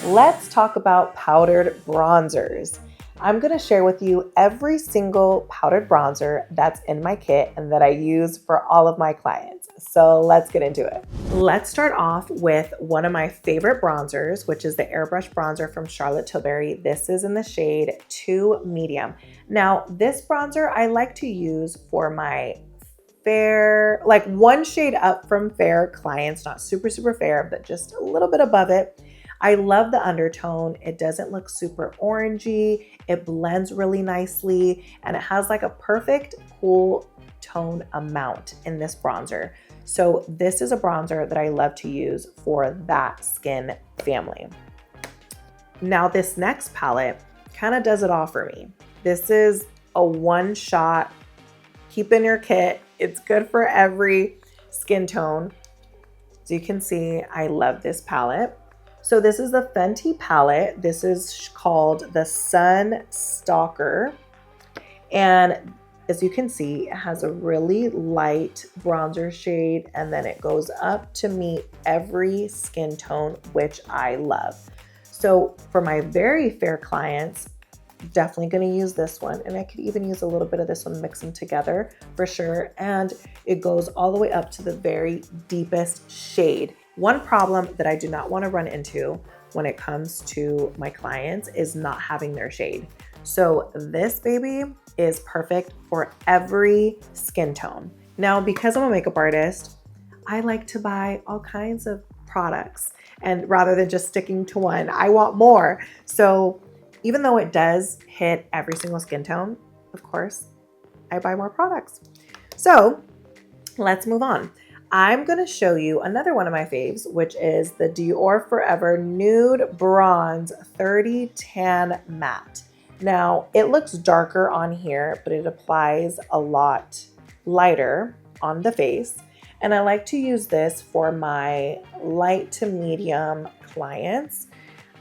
Let's talk about powdered bronzers. I'm going to share with you every single powdered bronzer that's in my kit and that I use for all of my clients. So let's get into it. Let's start off with one of my favorite bronzers, which is the Airbrush Bronzer from Charlotte Tilbury. This is in the shade 2 Medium. Now, this bronzer I like to use for my fair, like one shade up from fair clients, not super fair, but just a little bit above it. I love the undertone. It doesn't look super orangey. It blends really nicely, and it has like a perfect cool tone amount in this bronzer. So this is a bronzer that I love to use for that skin family. Now this next palette kind of does it all for me. This is a one shot, keep in your kit. It's good for every skin tone. As you can see, I love this palette. So this is the Fenty palette. This is called the Sun Stalker. And as you can see, it has a really light bronzer shade, and then it goes up to meet every skin tone, which I love. So for my very fair clients, definitely going to use this one. And I could even use a little bit of this one, mix them together for sure. And it goes all the way up to the very deepest shade. One problem that I do not want to run into when it comes to my clients is not having their shade. So this baby is perfect for every skin tone. Now, because I'm a makeup artist, I like to buy all kinds of products. And rather than just sticking to one, I want more. So even though it does hit every single skin tone, of course, I buy more products. So let's move on. I'm going to show you another one of my faves, which is the Dior Forever Nude Bronze 30 Tan Matte. Now, it looks darker on here, but it applies a lot lighter on the face. And I like to use this for my light to medium clients.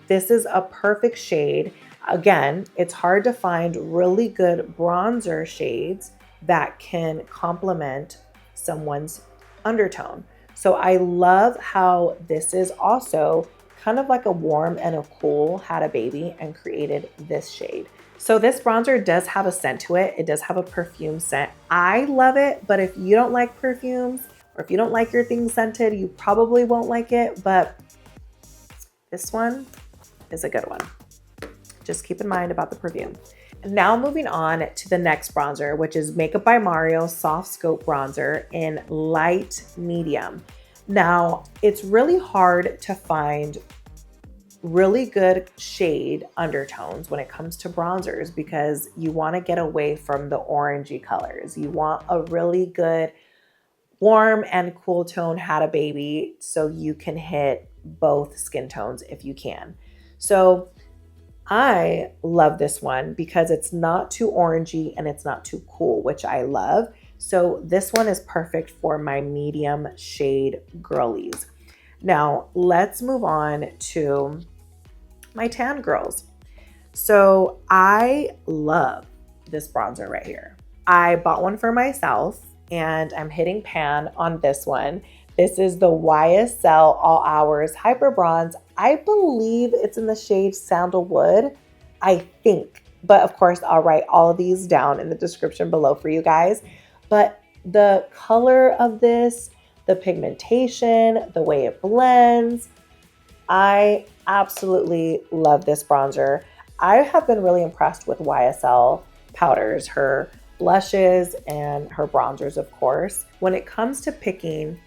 This is a perfect shade. Again, it's hard to find really good bronzer shades that can complement someone's undertone. So I love how this is also kind of like a warm and a cool had a baby and created this shade. So this bronzer does have a scent to it. It does have a perfume scent. I love it, but if you don't like perfumes or if you don't like your things scented, you probably won't like it, but this one is a good one. Just keep in mind about the perfume. Now moving on to the next bronzer, which is Makeup by Mario Soft Scope Bronzer in light medium. Now, it's really hard to find really good shade undertones when it comes to bronzers because you want to get away from the orangey colors. You want a really good warm and cool tone had a baby so you can hit both skin tones if you can. So I love this one because it's not too orangey and it's not too cool, which I love. So this one is perfect for my medium shade girlies. Now let's move on to my tan girls. So I love this bronzer right here. I bought one for myself and I'm hitting pan on this one. This is the YSL All Hours Hyper Bronze. I believe it's in the shade Sandalwood, I think. But of course, I'll write all of these down in the description below for you guys. But the color of this, the pigmentation, the way it blends, I absolutely love this bronzer. I have been really impressed with YSL powders, her blushes and her bronzers, of course. When it comes to picking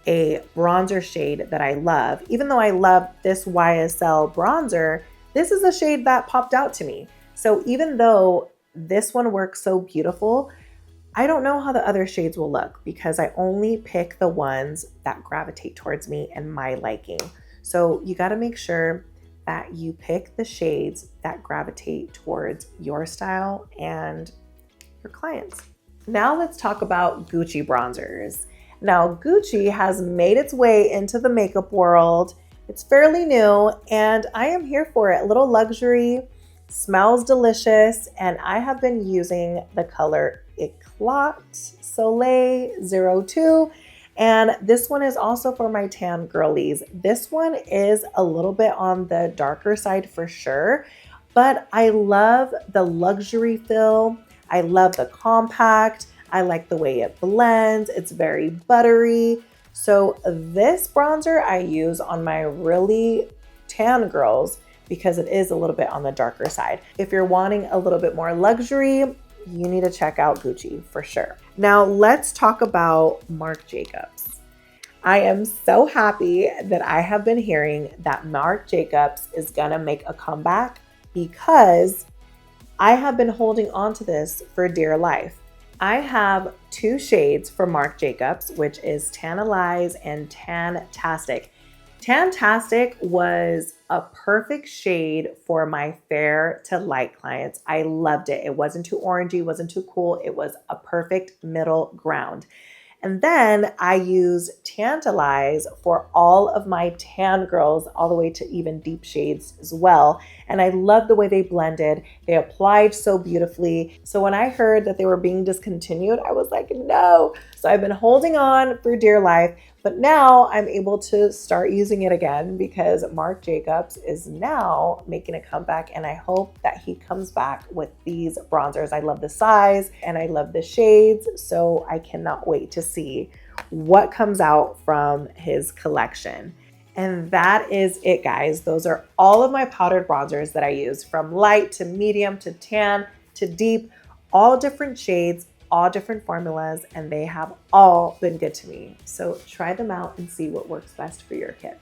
a bronzer shade that I love, even though I love this YSL bronzer, this is a shade that popped out to me. So even though this one works so beautiful, I don't know how the other shades will look because I only pick the ones that gravitate towards me and my liking. So you got to make sure that you pick the shades that gravitate towards your style and your clients. Now let's talk about Gucci bronzers. Now, Gucci has made its way into the makeup world. It's fairly new, and I am here for it. A little luxury, smells delicious, and I have been using the color Eclat Soleil 02, And this one is also for my tan girlies. This one is a little bit on the darker side for sure, but I love the luxury feel. I love the compact. I like the way it blends. It's very buttery. So this bronzer I use on my really tan girls because it is a little bit on the darker side. If you're wanting a little bit more luxury, you need to check out Gucci for sure. Now let's talk about Marc Jacobs. I am so happy that I have been hearing that Marc Jacobs is gonna make a comeback because I have been holding on to this for dear life. I have two shades from Marc Jacobs, which is Tantalize and Tantastic. Tantastic was a perfect shade for my fair to light clients. I loved it. It wasn't too orangey, wasn't too cool. It was a perfect middle ground. And then I use Tantalize for all of my tan girls, all the way to even deep shades as well. And I love the way they blended. They applied so beautifully. So when I heard that they were being discontinued, I was like, no. So I've been holding on for dear life, but now I'm able to start using it again because Marc Jacobs is now making a comeback, and I hope that he comes back with these bronzers. I love the size and I love the shades, so I cannot wait to see what comes out from his collection. And that is it, guys. Those are all of my powdered bronzers that I use, from light to medium to tan to deep, all different shades, all different formulas, and they have all been good to me. So try them out and see what works best for your kit.